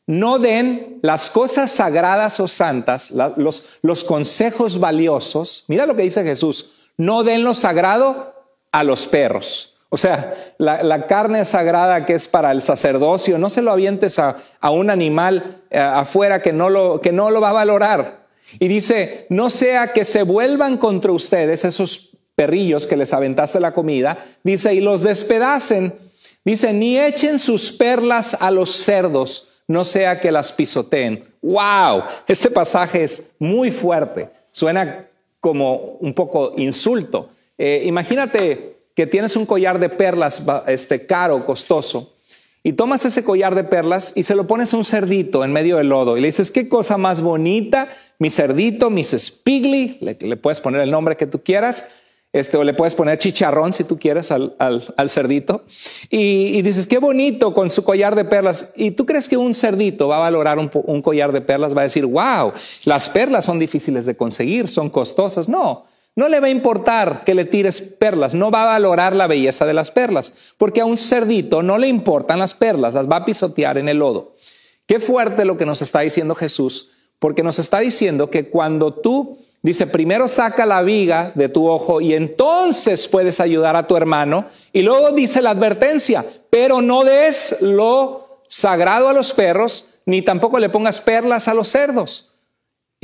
no den las cosas sagradas o santas, los consejos valiosos. Mira lo que dice Jesús, no den lo sagrado a los perros. O sea, la carne sagrada que es para el sacerdocio, no se lo avientes a un animal afuera que no lo va a valorar. Y dice, no sea que se vuelvan contra ustedes esos perrillos que les aventaste la comida, dice, y los despedacen. Dice, ni echen sus perlas a los cerdos, no sea que las pisoteen. ¡Wow! Este pasaje es muy fuerte. Suena como un poco insulto. Imagínate que tienes un collar de perlas caro, costoso, y tomas ese collar de perlas y se lo pones a un cerdito en medio del lodo y le dices, qué cosa más bonita, mi cerdito, Miss Spiggly, le puedes poner el nombre que tú quieras, o le puedes poner chicharrón si tú quieres al cerdito, y dices, qué bonito con su collar de perlas. ¿Y tú crees que un cerdito va a valorar un collar de perlas? Va a decir, wow, las perlas son difíciles de conseguir, son costosas. No le va a importar que le tires perlas, no va a valorar la belleza de las perlas, porque a un cerdito no le importan las perlas, las va a pisotear en el lodo. Qué fuerte lo que nos está diciendo Jesús, porque nos está diciendo que cuando tú, dice, primero saca la viga de tu ojo y entonces puedes ayudar a tu hermano, y luego dice la advertencia, pero no des lo sagrado a los perros, ni tampoco le pongas perlas a los cerdos.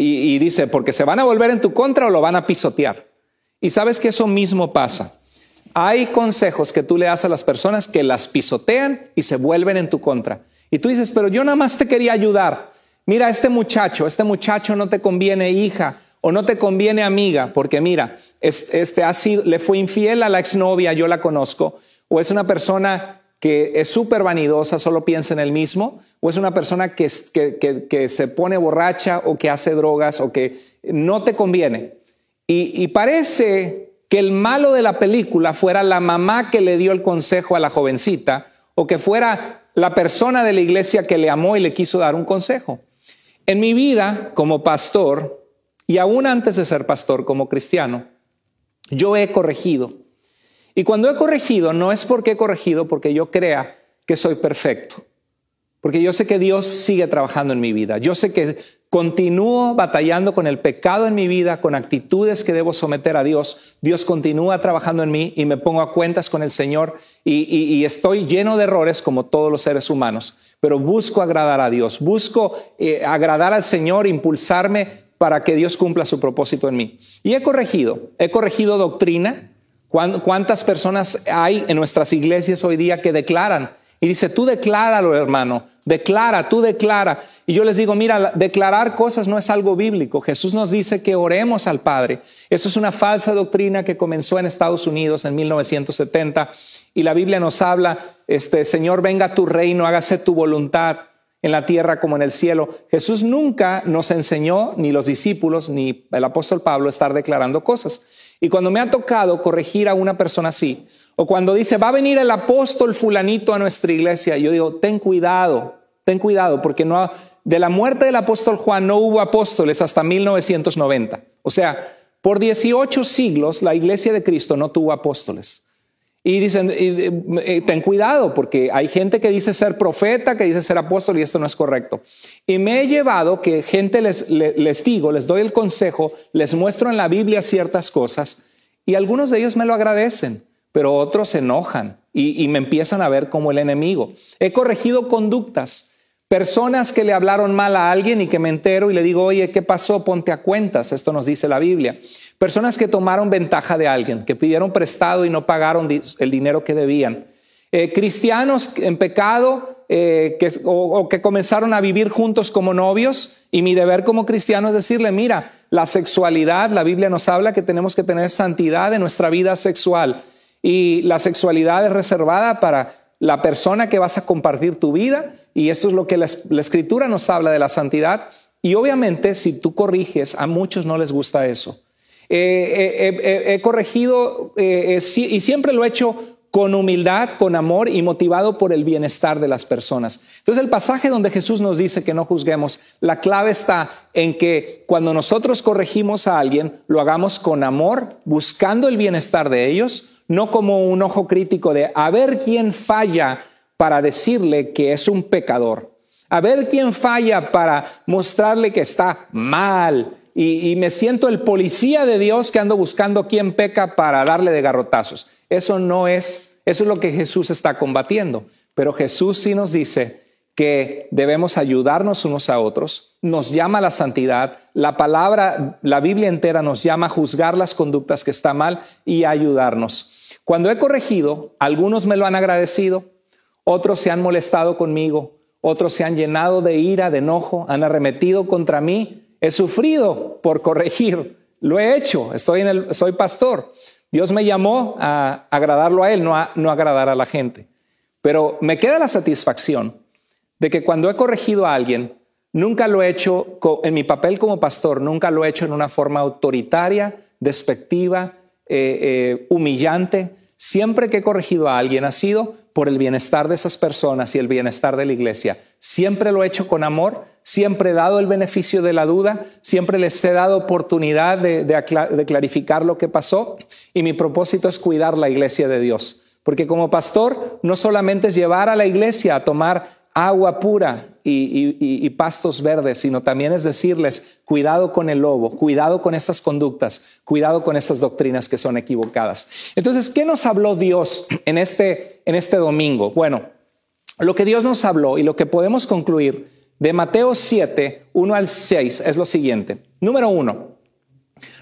Y dice, porque se van a volver en tu contra o lo van a pisotear. Y sabes que eso mismo pasa. Hay consejos que tú le das a las personas que las pisotean y se vuelven en tu contra. Y tú dices, pero yo nada más te quería ayudar. Mira, este muchacho no te conviene, hija, o no te conviene, amiga, porque mira, le fue infiel a la exnovia, yo la conozco, o es una persona que es súper vanidosa, solo piensa en él mismo, o es una persona que se pone borracha o que hace drogas o que no te conviene. Y parece que el malo de la película fuera la mamá que le dio el consejo a la jovencita o que fuera la persona de la iglesia que le amó y le quiso dar un consejo. En mi vida como pastor y aún antes de ser pastor como cristiano, yo he corregido. Y cuando he corregido, no es porque he corregido porque yo crea que soy perfecto. Porque yo sé que Dios sigue trabajando en mi vida. Yo sé que continúo batallando con el pecado en mi vida, con actitudes que debo someter a Dios. Dios continúa trabajando en mí y me pongo a cuentas con el Señor y estoy lleno de errores como todos los seres humanos. Pero busco agradar a Dios, busco agradar al Señor, impulsarme para que Dios cumpla su propósito en mí. Y he corregido doctrina. ¿Cuántas personas hay en nuestras iglesias hoy día que declaran, Y dice, tú decláralo, hermano, tú declara. Y yo les digo, mira, declarar cosas no es algo bíblico. Jesús nos dice que oremos al Padre. Eso es una falsa doctrina que comenzó en Estados Unidos en 1970. Y la Biblia nos habla, Señor, venga tu reino, hágase tu voluntad en la tierra como en el cielo. Jesús nunca nos enseñó, ni los discípulos, ni el apóstol Pablo, a estar declarando cosas. Y cuando me ha tocado corregir a una persona así, o cuando dice, va a venir el apóstol fulanito a nuestra iglesia, yo digo, ten cuidado, porque de la muerte del apóstol Juan no hubo apóstoles hasta 1990. O sea, por 18 siglos la iglesia de Cristo no tuvo apóstoles. Y dicen, ten cuidado, porque hay gente que dice ser profeta, que dice ser apóstol, y esto no es correcto. Y me he llevado que gente les doy el consejo, les muestro en la Biblia ciertas cosas, y algunos de ellos me lo agradecen, pero otros se enojan y me empiezan a ver como el enemigo. He corregido conductas, personas que le hablaron mal a alguien y que me entero y le digo, oye, ¿qué pasó? Ponte a cuentas, esto nos dice la Biblia. Personas que tomaron ventaja de alguien, que pidieron prestado y no pagaron el dinero que debían. Cristianos en pecado que comenzaron a vivir juntos como novios, y mi deber como cristiano es decirle, mira, la sexualidad, la Biblia nos habla que tenemos que tener santidad en nuestra vida sexual, y la sexualidad es reservada para la persona que vas a compartir tu vida, y esto es lo que la Escritura nos habla de la santidad. Y obviamente si tú corriges, a muchos no les gusta eso. He corregido y siempre lo he hecho con humildad, con amor y motivado por el bienestar de las personas. Entonces el pasaje donde Jesús nos dice que no juzguemos, la clave está en que cuando nosotros corregimos a alguien, lo hagamos con amor, buscando el bienestar de ellos, no como un ojo crítico de a ver quién falla para decirle que es un pecador, a ver quién falla para mostrarle que está mal. Y me siento el policía de Dios que ando buscando quién peca para darle de garrotazos. Eso es lo que Jesús está combatiendo. Pero Jesús sí nos dice que debemos ayudarnos unos a otros. Nos llama a la santidad. La palabra, la Biblia entera nos llama a juzgar las conductas que están mal y a ayudarnos. Cuando he corregido, algunos me lo han agradecido, otros se han molestado conmigo, otros se han llenado de ira, de enojo, han arremetido contra mí. He sufrido por corregir, lo he hecho, soy pastor. Dios me llamó a agradarlo a Él, no agradar a la gente. Pero me queda la satisfacción de que cuando he corregido a alguien, nunca lo he hecho, en mi papel como pastor, nunca lo he hecho en una forma autoritaria, despectiva, humillante. Siempre que he corregido a alguien ha sido por el bienestar de esas personas y el bienestar de la iglesia. Siempre lo he hecho con amor, siempre he dado el beneficio de la duda, siempre les he dado oportunidad de clarificar lo que pasó, y mi propósito es cuidar la iglesia de Dios. Porque como pastor no solamente es llevar a la iglesia a tomar agua pura y pastos verdes, sino también es decirles, cuidado con el lobo, cuidado con estas conductas, cuidado con estas doctrinas que son equivocadas. Entonces, ¿qué nos habló Dios en este domingo? Bueno, lo que Dios nos habló y lo que podemos concluir de Mateo 7, 1 al 6 es lo siguiente. Número 1,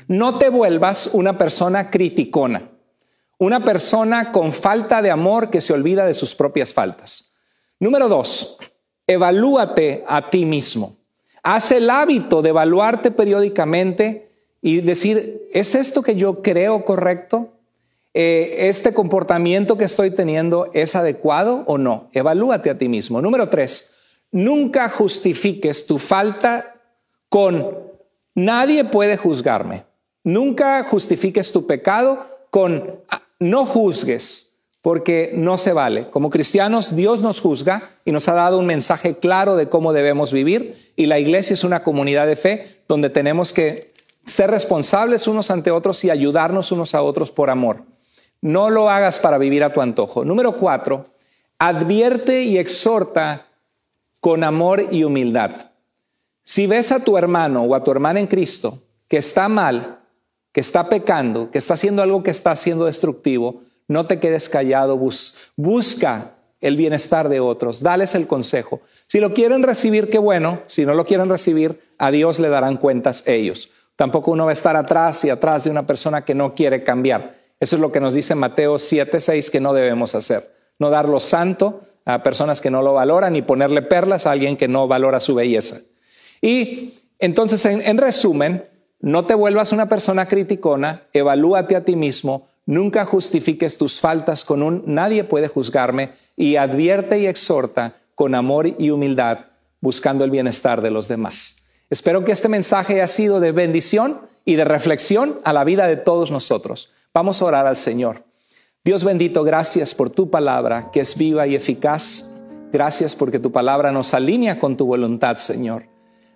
no te vuelvas una persona criticona, una persona con falta de amor que se olvida de sus propias faltas. Número 2, evalúate a ti mismo. Haz el hábito de evaluarte periódicamente y decir, ¿es esto que yo creo correcto? ¿Este comportamiento que estoy teniendo es adecuado o no? Evalúate a ti mismo. Número 3, nunca justifiques tu falta con nadie puede juzgarme. Nunca justifiques tu pecado con no juzgues, porque no se vale. Como cristianos, Dios nos juzga y nos ha dado un mensaje claro de cómo debemos vivir, y la iglesia es una comunidad de fe donde tenemos que ser responsables unos ante otros y ayudarnos unos a otros por amor. No lo hagas para vivir a tu antojo. Número 4, advierte y exhorta con amor y humildad. Si ves a tu hermano o a tu hermana en Cristo que está mal, que está pecando, que está haciendo algo que está siendo destructivo, no te quedes callado, busca el bienestar de otros, dales el consejo. Si lo quieren recibir, qué bueno. Si no lo quieren recibir, a Dios le darán cuentas ellos. Tampoco uno va a estar atrás de una persona que no quiere cambiar. Eso es lo que nos dice Mateo 7:6 que no debemos hacer. No dar lo santo a personas que no lo valoran y ponerle perlas a alguien que no valora su belleza. Y entonces, en resumen, no te vuelvas una persona criticona, evalúate a ti mismo, nunca justifiques tus faltas con un nadie puede juzgarme y advierte y exhorta con amor y humildad, buscando el bienestar de los demás. Espero que este mensaje haya sido de bendición y de reflexión a la vida de todos nosotros. Vamos a orar al Señor. Dios bendito, gracias por tu palabra que es viva y eficaz. Gracias porque tu palabra nos alinea con tu voluntad, Señor.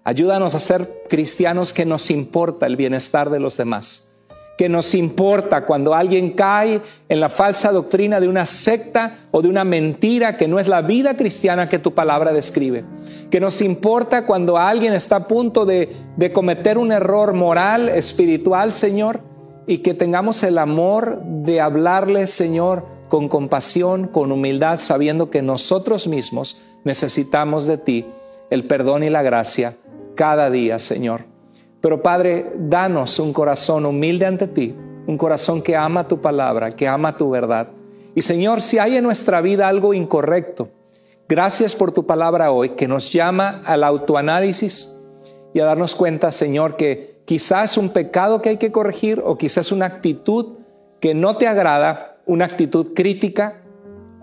Ayúdanos a ser cristianos que nos importa el bienestar de los demás, que nos importa cuando alguien cae en la falsa doctrina de una secta o de una mentira que no es la vida cristiana que tu palabra describe, que nos importa cuando alguien está a punto de cometer un error moral, espiritual, Señor, y que tengamos el amor de hablarle, Señor, con compasión, con humildad, sabiendo que nosotros mismos necesitamos de ti el perdón y la gracia cada día, Señor. Pero Padre, danos un corazón humilde ante ti, un corazón que ama tu palabra, que ama tu verdad. Y Señor, si hay en nuestra vida algo incorrecto, gracias por tu palabra hoy, que nos llama al autoanálisis y a darnos cuenta, Señor, que quizás es un pecado que hay que corregir o quizás una actitud que no te agrada, una actitud crítica,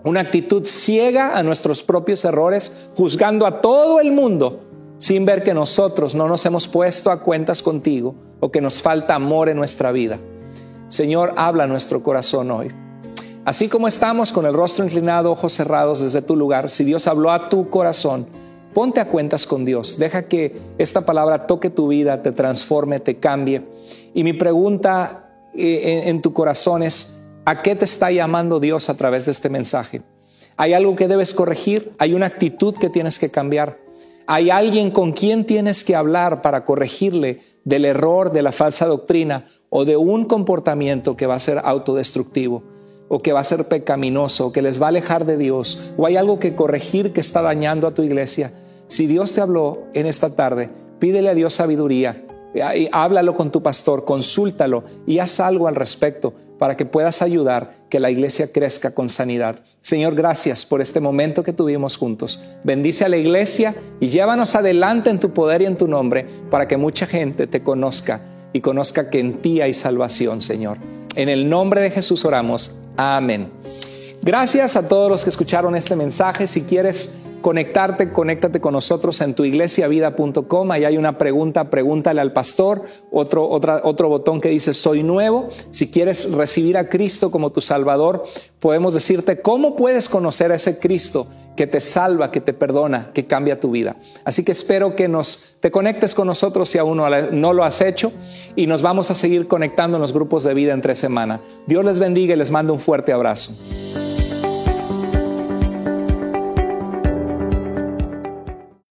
una actitud ciega a nuestros propios errores, juzgando a todo el mundo sin ver que nosotros no nos hemos puesto a cuentas contigo o que nos falta amor en nuestra vida. Señor, habla a nuestro corazón hoy. Así como estamos con el rostro inclinado, ojos cerrados desde tu lugar, si Dios habló a tu corazón, ponte a cuentas con Dios. Deja que esta palabra toque tu vida, te transforme, te cambie. Y mi pregunta en tu corazón es, ¿a qué te está llamando Dios a través de este mensaje? ¿Hay algo que debes corregir? ¿Hay una actitud que tienes que cambiar? ¿Hay alguien con quien tienes que hablar para corregirle del error, de la falsa doctrina o de un comportamiento que va a ser autodestructivo o que va a ser pecaminoso o que les va a alejar de Dios? ¿O hay algo que corregir que está dañando a tu iglesia? Si Dios te habló en esta tarde, pídele a Dios sabiduría y háblalo con tu pastor, consúltalo y haz algo al respecto para que puedas ayudar que la iglesia crezca con sanidad. Señor, gracias por este momento que tuvimos juntos. Bendice a la iglesia y llévanos adelante en tu poder y en tu nombre para que mucha gente te conozca y conozca que en ti hay salvación, Señor. En el nombre de Jesús oramos. Amén. Gracias a todos los que escucharon este mensaje. Si quieres conectarte, conéctate con nosotros en tuiglesiavida.com. Ahí hay una pregunta, pregúntale al pastor. Otro botón que dice soy nuevo. Si quieres recibir a Cristo como tu Salvador, podemos decirte cómo puedes conocer a ese Cristo que te salva, que te perdona, que cambia tu vida. Así que espero que te conectes con nosotros si aún no lo has hecho, y nos vamos a seguir conectando en los grupos de vida entre semana. Dios les bendiga y les mando un fuerte abrazo.